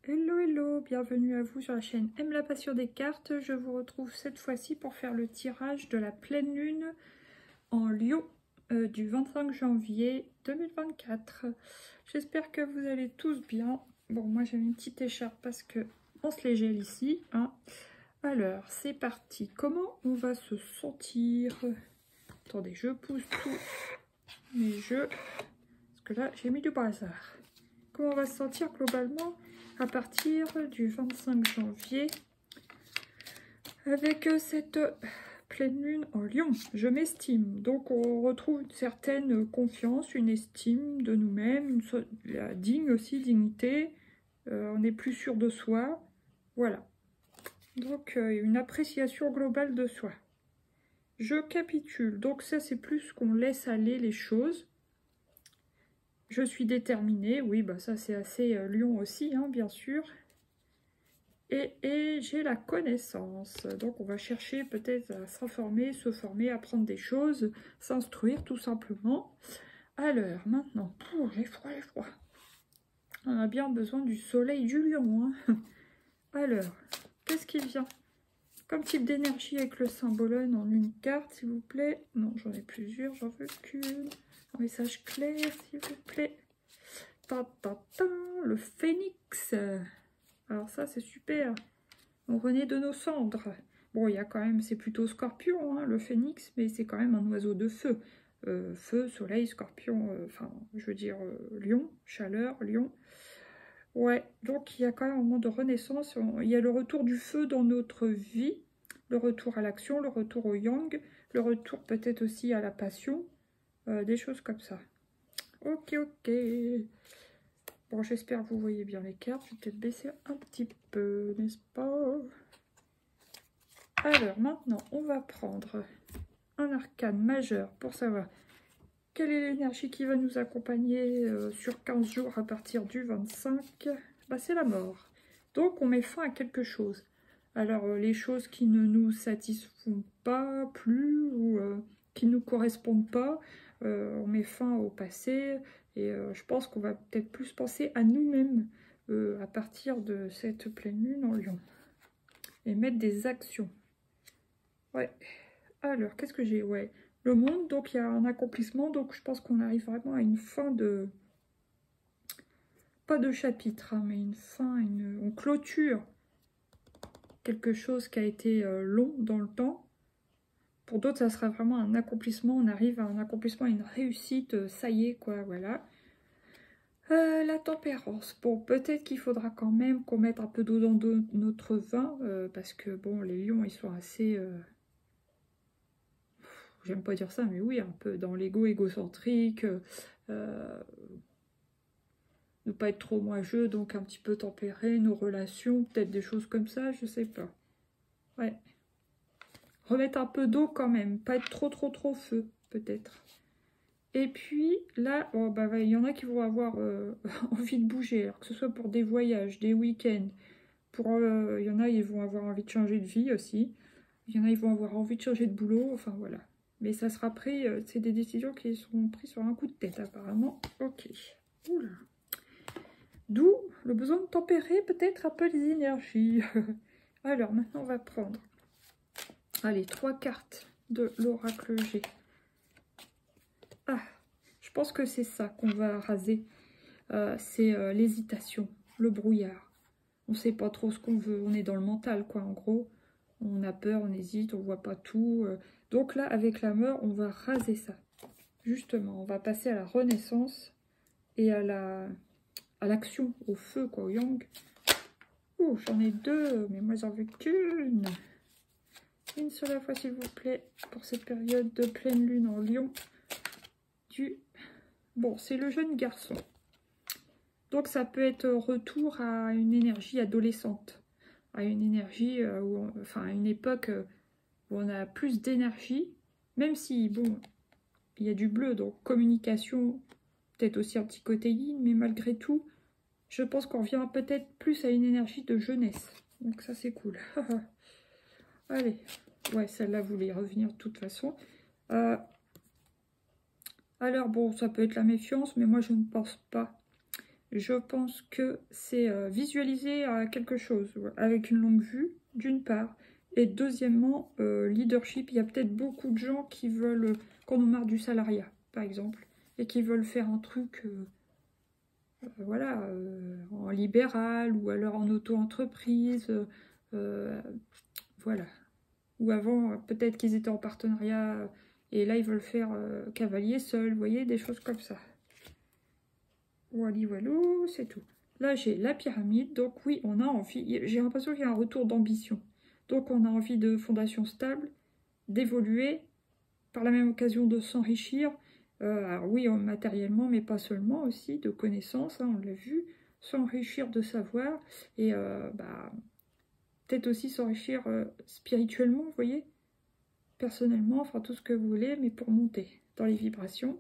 Hello hello, bienvenue à vous sur la chaîne Aime la passion des cartes. Je vous retrouve cette fois-ci pour faire le tirage de la pleine lune en Lion du 25 janvier 2024. J'espère que vous allez tous bien. Bon, moi j'ai une petite écharpe parce que on se les gèle ici, hein. Alors, c'est parti. Comment on va se sentir? Attendez, je pousse tous mes jeux parce que là j'ai mis du bazar. Comment on va se sentir globalement à partir du 25 janvier avec cette pleine lune en Lion? Je m'estime, donc on retrouve une certaine confiance, une estime de nous-mêmes, la dignité, on est plus sûr de soi, voilà. Donc une appréciation globale de soi. Je capitule, donc ça c'est plus qu'on laisse aller les choses. Je suis déterminée, oui, bah ça c'est assez Lion aussi, hein, bien sûr. Et j'ai la connaissance. Donc on va chercher peut-être à s'informer, se former, apprendre des choses, s'instruire tout simplement. Alors maintenant, j'ai froid, j'ai froid. On a bien besoin du soleil du Lion, hein. Alors, qu'est-ce qui vient comme type d'énergie avec le symbolone en une carte, s'il vous plaît? Non, j'en ai plusieurs, j'en veux qu'une. Un message clair, s'il vous plaît. Ta, ta, ta, le phénix. Alors ça, c'est super. On renaît de nos cendres. Bon, il y a quand même, c'est plutôt scorpion, hein, le phénix, mais c'est quand même un oiseau de feu. Feu, soleil, scorpion, enfin, je veux dire, lion, chaleur, lion. Ouais, donc il y a quand même un moment de renaissance. Il y a le retour du feu dans notre vie, le retour à l'action, le retour au yang, le retour peut-être aussi à la passion, des choses comme ça. Ok, ok. Bon, j'espère que vous voyez bien les cartes. Je vais peut-être baisser un petit peu, n'est-ce pas? Alors, maintenant, on va prendre un arcane majeur pour savoir quelle est l'énergie qui va nous accompagner sur 15 jours à partir du 25. Bah, c'est la mort. Donc, on met fin à quelque chose. Alors, les choses qui ne nous satisfont pas plus ou qui ne nous correspondent pas, on met fin au passé. Et je pense qu'on va peut-être plus penser à nous-mêmes à partir de cette pleine lune en Lion. Et mettre des actions. Ouais. Alors, qu'est-ce que j'ai? Ouais. Le monde, donc il y a un accomplissement. Donc, je pense qu'on arrive vraiment à une fin de... Pas de chapitre, hein, mais une fin, on clôture quelque chose qui a été long dans le temps. Pour d'autres, ça sera vraiment un accomplissement. On arrive à un accomplissement, une réussite. Ça y est, quoi, voilà. La tempérance. Bon, peut-être qu'il faudra quand même qu'on mette un peu d'eau dans notre vin. Parce que, bon, les lions, ils sont assez... J'aime pas dire ça, mais oui, un peu dans l'ego égocentrique, ne pas être trop moi-je, donc un petit peu tempérer nos relations, peut-être des choses comme ça, je sais pas. Ouais. Remettre un peu d'eau quand même, pas être trop feu, peut-être. Et puis, là, oh, bah, il y en a qui vont avoir envie de bouger, alors que ce soit pour des voyages, des week-ends, il y en a, ils vont avoir envie de changer de vie aussi. Il y en a, ils vont avoir envie de changer de boulot, enfin voilà. Mais ça sera pris, c'est des décisions qui seront prises sur un coup de tête apparemment. Ok. Oula. D'où le besoin de tempérer peut-être un peu les énergies. Alors maintenant on va prendre, allez, 3 cartes de l'oracle G. Ah, je pense que c'est ça qu'on va raser. C'est l'hésitation, le brouillard. On ne sait pas trop ce qu'on veut, on est dans le mental quoi en gros. On a peur, on hésite, on voit pas tout. Donc là, avec la mort, on va raser ça. Justement, on va passer à la renaissance et à l'action, au feu, quoi, au yang. Ouh, j'en ai 2, mais moi j'en veux qu'une. Une seule fois, s'il vous plaît, pour cette période de pleine lune en Lion. Bon, c'est le jeune garçon. Donc ça peut être retour à une énergie adolescente. À une énergie, enfin à une époque où on a plus d'énergie, même si, bon, il y a du bleu, donc communication, peut-être aussi un petit côté yin, mais malgré tout, je pense qu'on revient peut-être plus à une énergie de jeunesse. Donc ça, c'est cool. Allez, ouais, celle-là voulait revenir de toute façon. Alors bon, ça peut être la méfiance, mais moi je ne pense pas je pense que c'est visualiser quelque chose avec une longue vue, d'une part. Et deuxièmement, leadership, il y a peut-être beaucoup de gens qui veulent, qu'on en marre du salariat, par exemple, et qui veulent faire un truc, voilà, en libéral, ou alors en auto-entreprise, voilà. Ou avant, peut-être qu'ils étaient en partenariat, et là, ils veulent faire cavalier seul, vous voyez, des choses comme ça. Voilà, voilà, c'est tout. Là, j'ai la pyramide, donc oui, on a envie, j'ai l'impression qu'il y a un retour d'ambition. Donc, on a envie de fondation stable, d'évoluer, par la même occasion de s'enrichir. Alors oui, matériellement, mais pas seulement aussi, de connaissances, hein, on l'a vu, s'enrichir de savoir, et bah, peut-être aussi s'enrichir spirituellement, vous voyez, personnellement, enfin tout ce que vous voulez, mais pour monter dans les vibrations.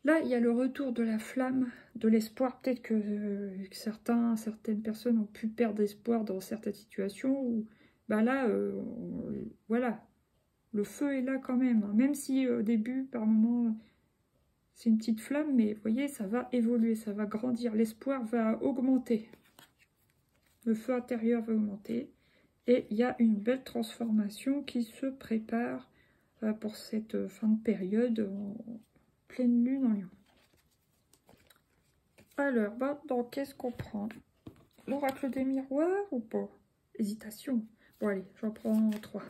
Là, il y a le retour de la flamme, de l'espoir. Peut-être que certaines personnes ont pu perdre espoir dans certaines situations. Où, bah là, voilà, le feu est là quand même. Hein. Même si au début, par moment, c'est une petite flamme, mais vous voyez, ça va évoluer, ça va grandir. L'espoir va augmenter. Le feu intérieur va augmenter. Et il y a une belle transformation qui se prépare pour cette fin de période en pleine lune en Lion. Alors, maintenant, qu'est-ce qu'on prend? L'oracle des miroirs ou pas? Hésitation. Bon, allez, j'en prends 3. Vous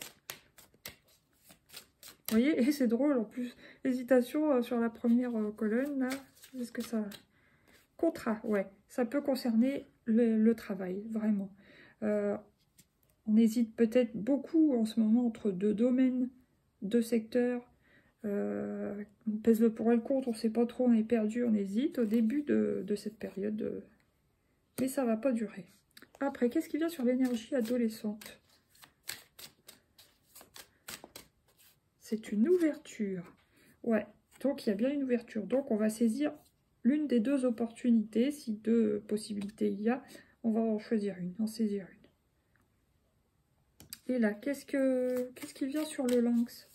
voyez, et c'est drôle en plus. Hésitation sur la première colonne, là. Est-ce que ça... Contrat, ouais. Ça peut concerner le travail, vraiment. On hésite peut-être beaucoup en ce moment entre 2 domaines, 2 secteurs. On pèse le pour et le contre, on ne sait pas trop, on est perdu, on hésite au début de cette période. Mais ça ne va pas durer. Après, qu'est-ce qui vient sur l'énergie adolescente? C'est une ouverture. Ouais, donc il y a bien une ouverture. Donc on va saisir l'une des 2 opportunités. Si 2 possibilités il y a, on va en choisir une, en saisir une. Et là, qu'est-ce qui vient sur le lynx?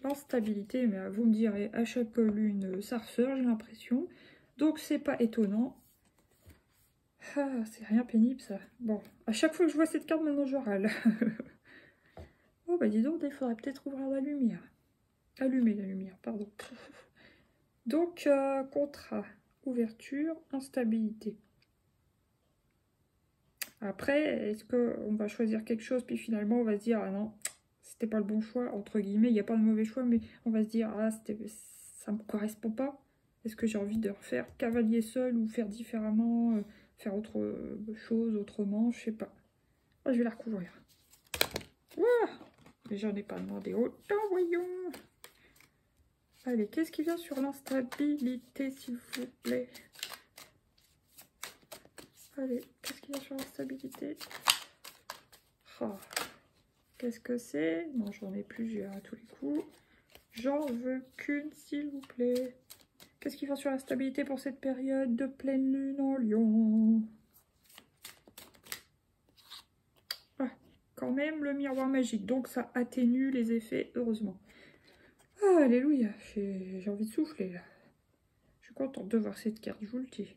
L'instabilité, mais vous me direz, à chaque lune, ça ressort, j'ai l'impression. Donc c'est pas étonnant. Ah, c'est rien pénible ça. Bon, à chaque fois que je vois cette carte, maintenant je râle. Oh bah dis donc, il faudrait peut-être ouvrir la lumière. Allumer la lumière, pardon. Donc, contrat, ouverture, instabilité. Après, est-ce qu'on va choisir quelque chose, puis finalement on va se dire, ah non, c'était pas le bon choix, entre guillemets, il n'y a pas de mauvais choix, mais on va se dire, ah, ça me correspond pas. Est-ce que j'ai envie de refaire cavalier seul ou faire différemment, faire autre chose, autrement, je sais pas. Oh, je vais la recouvrir. Ouah, mais j'en ai pas demandé autant, voyons. Allez, qu'est-ce qui vient sur l'instabilité, s'il vous plaît? Allez, qu'est-ce qu'il y a sur l'instabilité? Oh, qu'est-ce que c'est? Non, j'en ai plusieurs à tous les coups. J'en veux qu'une, s'il vous plaît. Qu'est-ce qui va sur la stabilité pour cette période de pleine lune en Lion? Ah, quand même le miroir magique. Donc ça atténue les effets, heureusement. Ah, alléluia. J'ai envie de souffler, là. Je suis contente de voir cette carte, je vous le dis.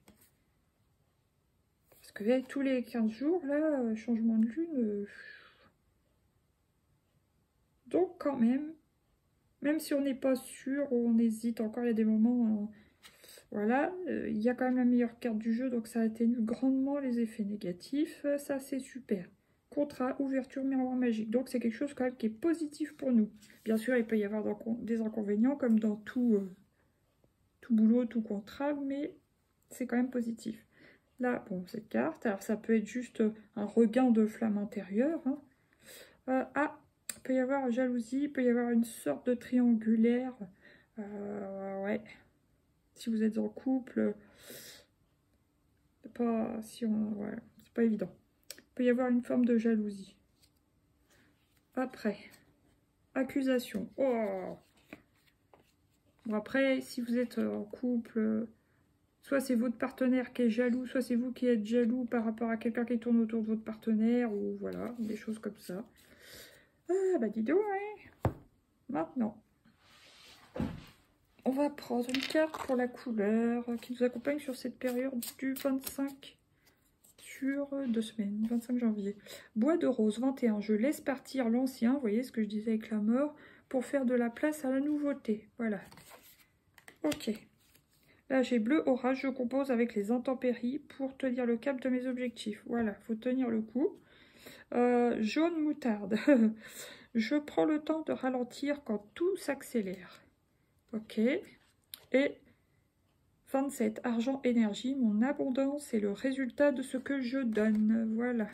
Parce que tous les 15 jours, là, changement de lune... Donc quand même si on n'est pas sûr, on hésite encore, il y a des moments... Voilà, il y a quand même la meilleure carte du jeu, donc ça atténue grandement les effets négatifs. Ça, c'est super. Contrat, ouverture, miroir magique. Donc c'est quelque chose quand même qui est positif pour nous. Bien sûr, il peut y avoir des inconvénients, comme dans tout boulot, tout contrat, mais c'est quand même positif. Là, bon, cette carte, alors ça peut être juste un regain de flamme intérieure. Hein. Il peut y avoir jalousie, il peut y avoir une sorte de triangulaire. Ouais. Si vous êtes en couple, c'est pas évident. Il peut y avoir une forme de jalousie. Après, accusation. Oh. Bon, après, si vous êtes en couple, soit c'est votre partenaire qui est jaloux, soit c'est vous qui êtes jaloux par rapport à quelqu'un qui tourne autour de votre partenaire, ou voilà, des choses comme ça. Ah, bah dis donc, hein. Maintenant. On va prendre une carte pour la couleur qui nous accompagne sur cette période du 25 sur 2 semaines, 25 janvier. Bois de rose 21, je laisse partir l'ancien, vous voyez ce que je disais avec la mort, pour faire de la place à la nouveauté. Voilà. Ok. Là, j'ai bleu orage, je compose avec les intempéries pour tenir le cap de mes objectifs. Voilà, il faut tenir le coup. Jaune moutarde. Je prends le temps de ralentir quand tout s'accélère. Ok. Et 27, argent énergie. Mon abondance est le résultat de ce que je donne. Voilà.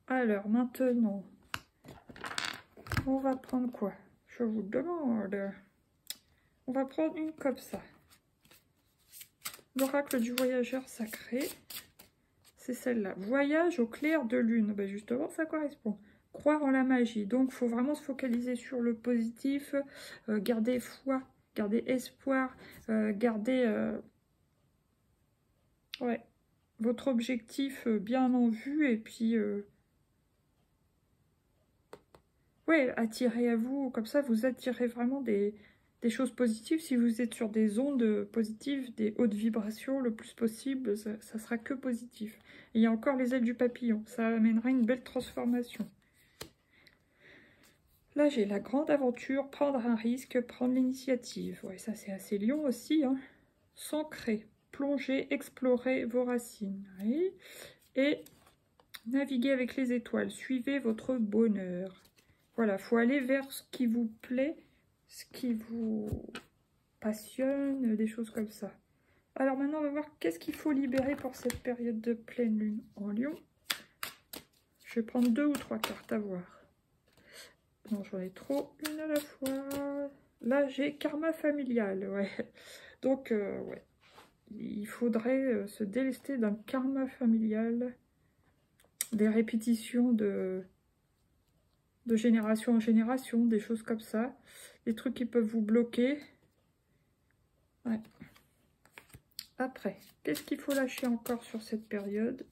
Alors, maintenant, on va prendre quoi? Je vous demande. On va prendre une comme ça. L'oracle du voyageur sacré. C'est celle-là. Voyage au clair de lune. Ben justement, ça correspond. Croire en la magie. Donc, il faut vraiment se focaliser sur le positif. Garder foi, garder espoir, garder ouais, votre objectif bien en vue. Et puis, ouais, attirez à vous. Comme ça, vous attirez vraiment des choses positives. Si vous êtes sur des ondes positives, des hautes vibrations, le plus possible, ça sera que positif. Et il y a encore les ailes du papillon. Ça amènera une belle transformation. Là, j'ai la grande aventure, prendre un risque, prendre l'initiative. Ouais, ça, c'est assez lion aussi. Hein. S'ancrer, plonger, explorer vos racines. Oui. Et naviguer avec les étoiles. Suivez votre bonheur. Voilà, il faut aller vers ce qui vous plaît, ce qui vous passionne, des choses comme ça. Alors maintenant, on va voir qu'est-ce qu'il faut libérer pour cette période de pleine lune en Lion. Je vais prendre 2 ou 3 cartes à voir. Non, j'en ai trop, une à la fois. Là, j'ai karma familial, ouais. Donc, ouais, il faudrait se délester d'un karma familial, des répétitions de génération en génération, des choses comme ça, des trucs qui peuvent vous bloquer. Ouais. Après, qu'est-ce qu'il faut lâcher encore sur cette période?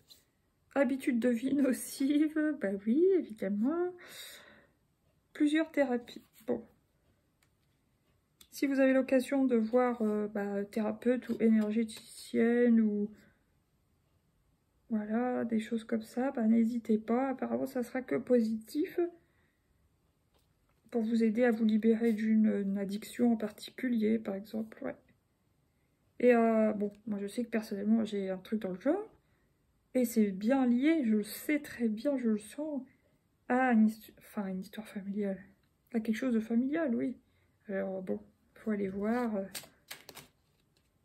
Habitude de vie nocive, bah oui, évidemment. Plusieurs thérapies. Bon. Si vous avez l'occasion de voir thérapeute ou énergéticienne ou voilà, des choses comme ça, bah, n'hésitez pas. Apparemment, ça sera que positif pour vous aider à vous libérer d'une addiction en particulier, par exemple. Ouais. Et bon, moi je sais que personnellement, j'ai un truc dans le genre. Et c'est bien lié, je le sais très bien, je le sens, à une histoire familiale. À quelque chose de familial, oui. Alors bon, il faut aller voir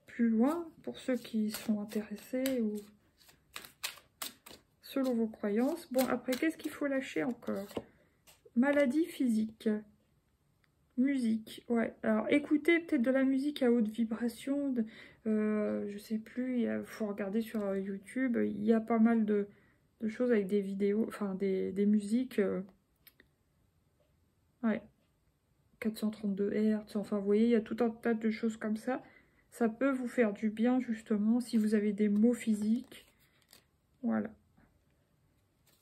plus loin pour ceux qui sont intéressés ou selon vos croyances. Bon, après, qu'est-ce qu'il faut lâcher encore? Maladie physique. Musique, ouais. Alors, écoutez peut-être de la musique à haute vibration. Je sais plus, il faut regarder sur YouTube. Il y a pas mal de choses avec des vidéos, enfin des musiques. Ouais. 432 Hz. Enfin, vous voyez, il y a tout un tas de choses comme ça. Ça peut vous faire du bien, justement, si vous avez des maux physiques. Voilà.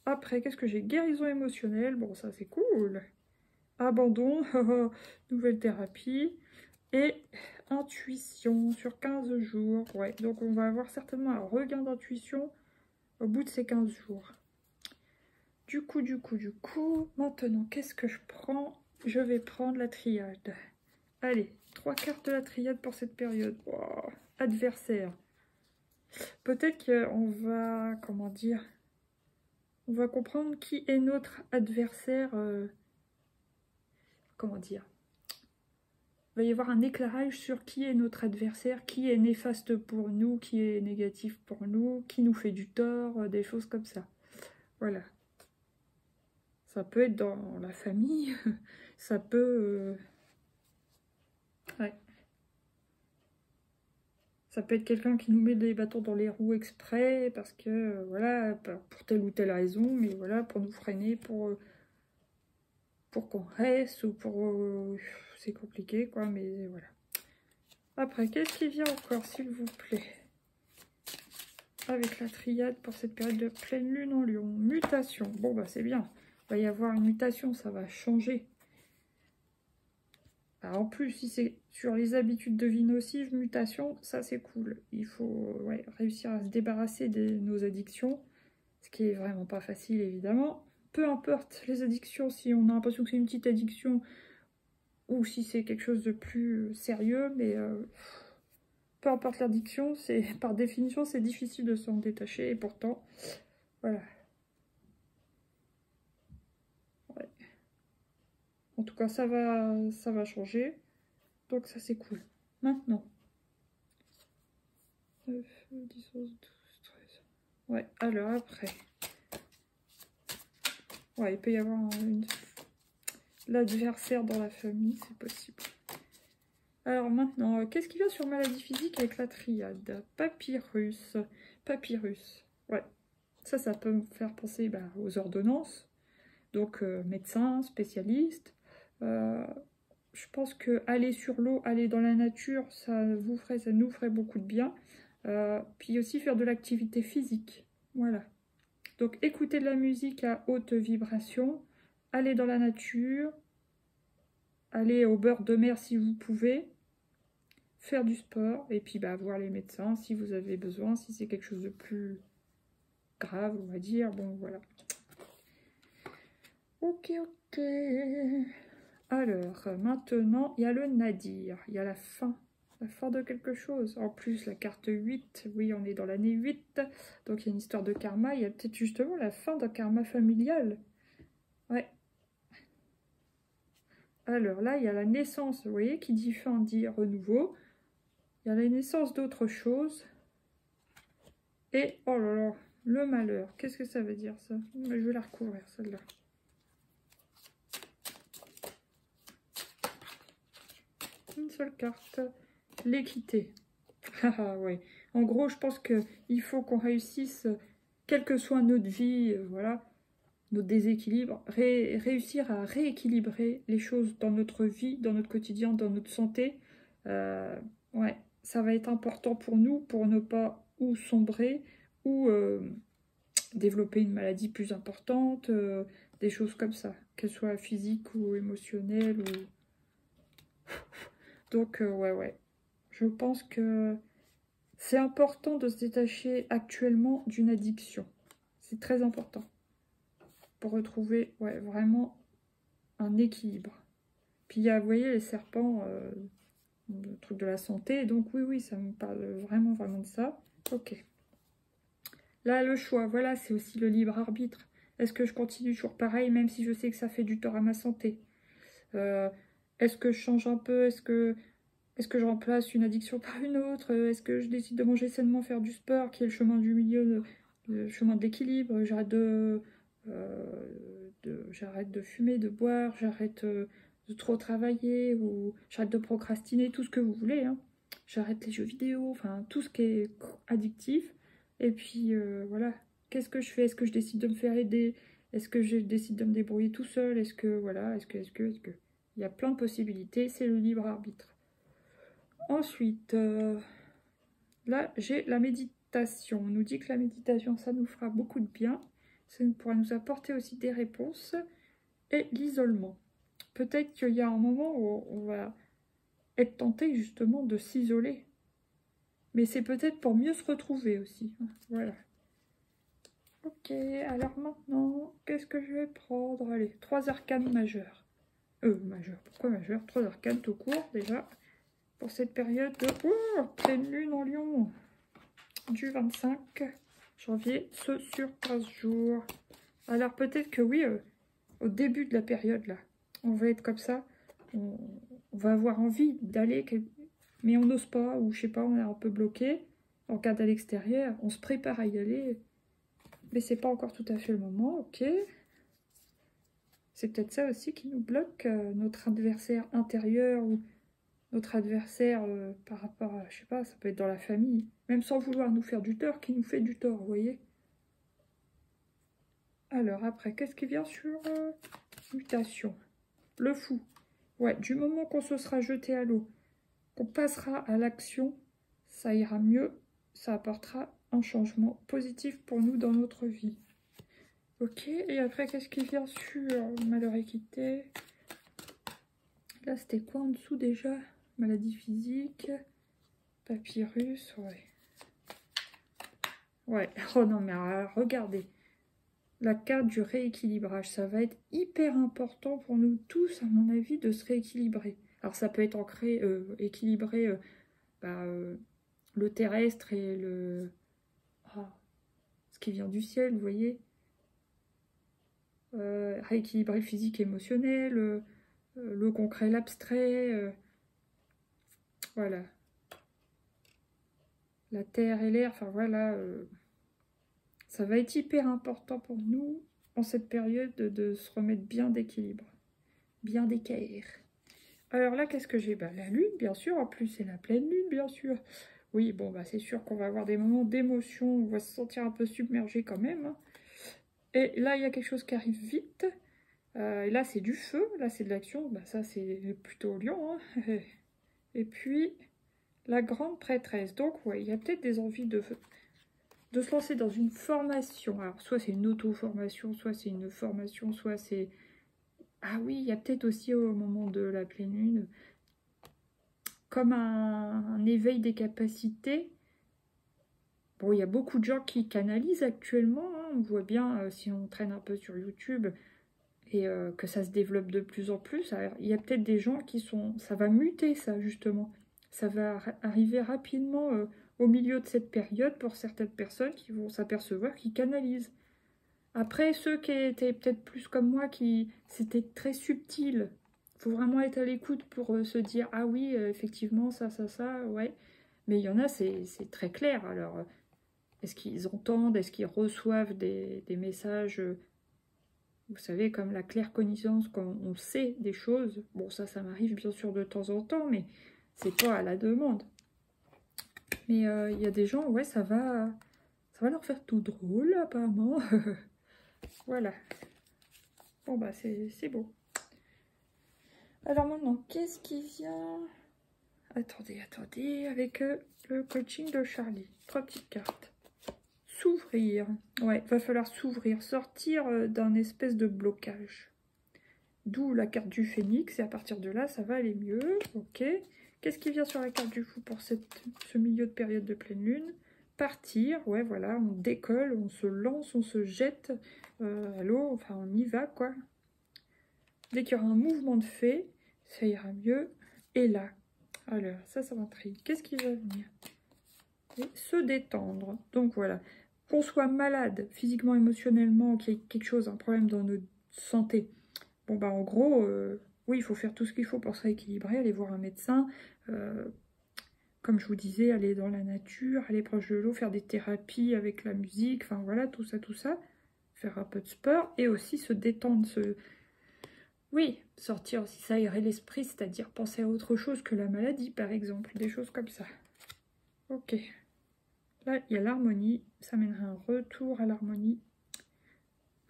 Après, qu'est-ce que j'ai? Guérison émotionnelle. Bon, ça, c'est cool. Abandon, nouvelle thérapie. Et intuition sur 15 jours. Ouais, donc on va avoir certainement un regain d'intuition au bout de ces 15 jours. Du coup, maintenant, qu'est-ce que je prends? Je vais prendre la triade. Allez, 3 cartes de la triade pour cette période. Wow. Adversaire. Peut-être qu'on va, comment dire, on va comprendre qui est notre adversaire. Comment dire? Il va y avoir un éclairage sur qui est notre adversaire, qui est néfaste pour nous, qui est négatif pour nous, qui nous fait du tort, des choses comme ça. Voilà. Ça peut être dans la famille, ça peut... ouais. Ça peut être quelqu'un qui nous met des bâtons dans les roues exprès, parce que, voilà, pour telle ou telle raison, mais voilà, pour nous freiner, pour qu'on reste, ou pour... c'est compliqué, quoi, mais voilà. Après, qu'est-ce qui vient encore, s'il vous plaît? Avec la triade pour cette période de pleine lune en Lion. Mutation. Bon, bah c'est bien. Il va y avoir une mutation, ça va changer. Alors, en plus, si c'est sur les habitudes de vie nocives, mutation, ça c'est cool. Il faut ouais, réussir à se débarrasser de nos addictions, ce qui est vraiment pas facile évidemment. Peu importe les addictions, si on a l'impression que c'est une petite addiction ou si c'est quelque chose de plus sérieux, mais peu importe l'addiction, par définition c'est difficile de s'en détacher et pourtant, voilà. Ouais. En tout cas, ça va changer. Donc ça, c'est cool. Maintenant. 9, 10, 11, 12, 13. Ouais, alors après. Ouais, il peut y avoir l'adversaire dans la famille, c'est possible. Alors maintenant, qu'est-ce qui vient sur maladie physique avec la triade? Papyrus. Papyrus. Ouais. Ça peut me faire penser aux ordonnances. Donc, médecin, spécialiste. Je pense que aller sur l'eau, aller dans la nature, ça nous ferait beaucoup de bien. Puis aussi faire de l'activité physique. Voilà. Donc, écouter de la musique à haute vibration, aller dans la nature, aller au bord de mer si vous pouvez, faire du sport, et puis voir les médecins si vous avez besoin, si c'est quelque chose de plus grave, on va dire. Bon, voilà. Ok. Alors, maintenant, il y a le nadir, il y a la fin de quelque chose. En plus, la carte 8, oui, on est dans l'année 8, donc il y a une histoire de karma, il y a peut-être justement la fin d'un karma familial. Ouais. Alors là, il y a la naissance, vous voyez, qui dit fin dit renouveau. Il y a la naissance d'autre chose. Et, oh là là, le malheur. Qu'est-ce que ça veut dire, ça? Je vais la recouvrir, celle-là. Une seule carte. L'équité. Ah ouais. En gros, je pense qu'il faut qu'on réussisse, quelle que soit notre vie, voilà, notre déséquilibre, réussir à rééquilibrer les choses dans notre vie, dans notre quotidien, dans notre santé. Ouais, ça va être important pour nous, pour ne pas ou sombrer, ou développer une maladie plus importante, des choses comme ça, qu'elles soient physiques ou émotionnelles. Donc, ouais. Je pense que c'est important de se détacher actuellement d'une addiction. C'est très important. Pour retrouver vraiment un équilibre. Puis il y a, vous voyez, les serpents, le truc de la santé. Donc oui, ça me parle vraiment de ça. Ok. Là, le choix, voilà, c'est aussi le libre arbitre. Est-ce que je continue toujours pareil, même si je sais que ça fait du tort à ma santé? Est-ce que je change un peu? Est-ce que je remplace une addiction par une autre? Est-ce que je décide de manger sainement, faire du sport, qui est le chemin du milieu, le chemin de l'équilibre? J'arrête j'arrête de fumer, de boire, j'arrête de trop travailler, ou j'arrête de procrastiner, tout ce que vous voulez. Hein. J'arrête les jeux vidéo, enfin tout ce qui est addictif. Et puis voilà, qu'est-ce que je fais? Est-ce que je décide de me faire aider? Est-ce que je décide de me débrouiller tout seul? Est-ce que voilà, est-ce que il y a plein de possibilités, c'est le libre arbitre. Ensuite, là, j'ai la méditation. On nous dit que la méditation, ça nous fera beaucoup de bien. Ça pourra nous apporter aussi des réponses. Et l'isolement. Peut-être qu'il y a un moment où on va être tenté justement de s'isoler. Mais c'est peut-être pour mieux se retrouver aussi. Voilà. Ok, alors maintenant, qu'est-ce que je vais prendre? Allez, 3 arcanes majeures. Majeures, pourquoi majeures? 3 arcanes tout court, déjà. Pour cette période de pleine lune en Lion. Du 25 janvier, ce sur 15 jours. Alors peut-être que oui, au début de la période, là, on va être comme ça. On va avoir envie d'aller, mais on n'ose pas, ou je sais pas, on est un peu bloqué. On regarde à l'extérieur, on se prépare à y aller. Mais c'est pas encore tout à fait le moment, ok. C'est peut-être ça aussi qui nous bloque, notre adversaire intérieur ou notre adversaire par rapport à, je sais pas, ça peut être dans la famille, même sans vouloir nous faire du tort, qui nous fait du tort, vous voyez. Alors après, qu'est-ce qui vient sur mutation? Le fou. Ouais, du moment qu'on se sera jeté à l'eau, qu'on passera à l'action, ça ira mieux, ça apportera un changement positif pour nous dans notre vie. Ok, et après, qu'est-ce qui vient sur malheur équité? Là, c'était quoi en dessous déjà? Maladie physique, papyrus, ouais. Ouais, oh non, mais regardez. La carte du rééquilibrage, ça va être hyper important pour nous tous, à mon avis, de se rééquilibrer. Alors, ça peut être ancré, équilibré, le terrestre et le... ce qui vient du ciel, vous voyez. Rééquilibrer le physique et émotionnel, le concret, l'abstrait, voilà. La terre et l'air, enfin voilà. Ça va être hyper important pour nous, en cette période, de se remettre bien d'équilibre. Bien d'équerre. Alors là, qu'est-ce que j'ai? La lune, bien sûr. En plus, c'est la pleine lune, bien sûr. Oui, bon, c'est sûr qu'on va avoir des moments d'émotion. On va se sentir un peu submergé quand même. Hein. Et là, il y a quelque chose qui arrive vite. Et là, c'est du feu. Là, c'est de l'action. Ça, c'est plutôt Lion. Hein. Et puis, la grande prêtresse. Donc, ouais, il y a peut-être des envies de se lancer dans une formation. Alors, soit c'est une auto-formation, soit c'est une formation, soit c'est... Ah oui, il y a peut-être aussi au moment de la pleine lune, comme un éveil des capacités. Bon, il y a beaucoup de gens qui canalisent actuellement. Hein. On voit bien, si on traîne un peu sur YouTube, et que ça se développe de plus en plus. Alors, il y a peut-être des gens qui sont... Ça va muter, ça, justement. Ça va arriver rapidement au milieu de cette période pour certaines personnes qui vont s'apercevoir qu'ils canalisent. Après, ceux qui étaient peut-être plus comme moi, c'était très subtil. Il faut vraiment être à l'écoute pour se dire « Ah oui, effectivement, ça, ouais. » Mais il y en a, c'est très clair. Alors, est-ce qu'ils entendent, est-ce qu'ils reçoivent des messages vous savez, comme la claircognizance, quand on sait des choses. Bon, ça m'arrive bien sûr de temps en temps, mais c'est pas à la demande. Mais il y a des gens, ouais, ça va leur faire tout drôle, apparemment. Voilà. Bon, c'est beau. Alors maintenant, qu'est-ce qui vient? Attendez, avec le coaching de Charlie. 3 petites cartes. S'ouvrir. Ouais, va falloir s'ouvrir, sortir d'un espèce de blocage. D'où la carte du phénix, et à partir de là, ça va aller mieux. Ok. Qu'est-ce qui vient sur la carte du fou pour ce milieu de période de pleine lune? Partir, ouais, voilà, on décolle, on se lance, on se jette à l'eau, enfin, on y va, quoi. Dès qu'il y aura un mouvement de fait, ça ira mieux. Et là, alors, ça m'intrigue. Qu'est-ce qui va venir? Et se détendre. Donc, voilà. Qu'on soit malade, physiquement, émotionnellement, qu'il y ait quelque chose, un problème dans notre santé, bon, en gros, oui, il faut faire tout ce qu'il faut pour se rééquilibrer, aller voir un médecin, comme je vous disais, aller dans la nature, aller proche de l'eau, faire des thérapies avec la musique, enfin voilà, tout ça, faire un peu de sport, et aussi se détendre, oui, sortir aussi, s'aérer l'esprit, c'est-à-dire penser à autre chose que la maladie, par exemple, des choses comme ça. Ok. Là, il y a l'harmonie, ça mènerait un retour à l'harmonie.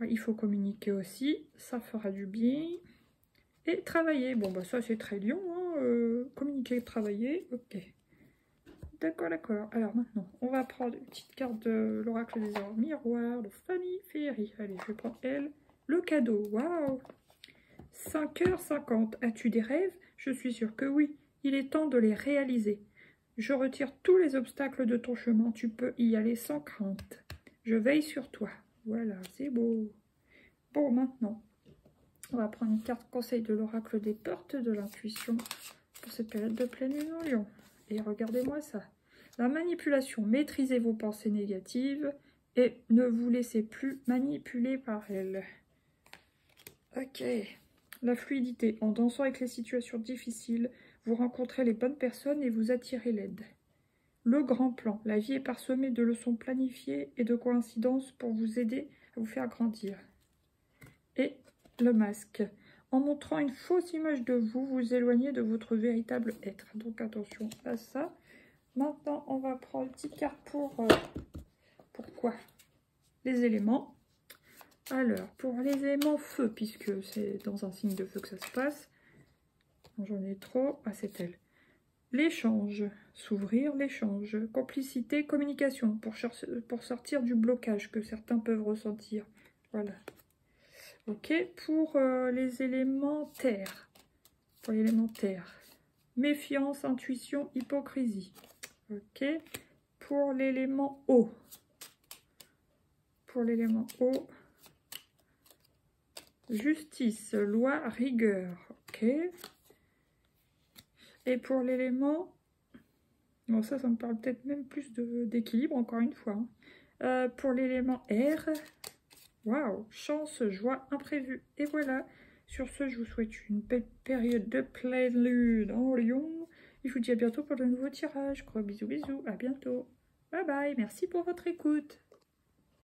Il faut communiquer aussi, ça fera du bien. Et travailler. Bon, ça, c'est très Lion. Hein, communiquer, travailler. Ok. D'accord. Alors, maintenant, on va prendre une petite carte de l'oracle des arbres miroir de Fanny Ferry. Allez, je vais prendre elle. Le cadeau. Waouh! 5h50. As-tu des rêves? Je suis sûre que oui. Il est temps de les réaliser. Je retire tous les obstacles de ton chemin. Tu peux y aller sans crainte. Je veille sur toi. Voilà, c'est beau. Bon, maintenant, on va prendre une carte conseil de l'oracle des portes de l'intuition pour cette période de pleine lune en Lion. Et regardez-moi ça. La manipulation. Maîtrisez vos pensées négatives et ne vous laissez plus manipuler par elles. Ok. La fluidité. En dansant avec les situations difficiles, vous rencontrez les bonnes personnes et vous attirez l'aide. Le grand plan. La vie est parsemée de leçons planifiées et de coïncidences pour vous aider à vous faire grandir. Et le masque. En montrant une fausse image de vous, vous éloignez de votre véritable être. Donc attention à ça. Maintenant, on va prendre une petite carte pour quoi? Les éléments. Alors, pour les éléments feu, puisque c'est dans un signe de feu que ça se passe. J'en ai trop. Ah, c'est elle. L'échange. S'ouvrir, l'échange. Complicité, communication. Pour sortir du blocage que certains peuvent ressentir. Voilà. Ok, pour les éléments terre. pour l'élément terre. Méfiance, intuition, hypocrisie. Ok. Pour l'élément eau. Pour l'élément eau. Justice, loi, rigueur. Ok. Et pour l'élément... Bon, ça me parle peut-être même plus d'équilibre, encore une fois. Pour l'élément air... Waouh, chance, joie, imprévu. Et voilà. Sur ce, je vous souhaite une belle période de pleine lune en Lion. Et je vous dis à bientôt pour de nouveaux tirages. Gros bisous, bisous. À bientôt. Bye bye. Merci pour votre écoute.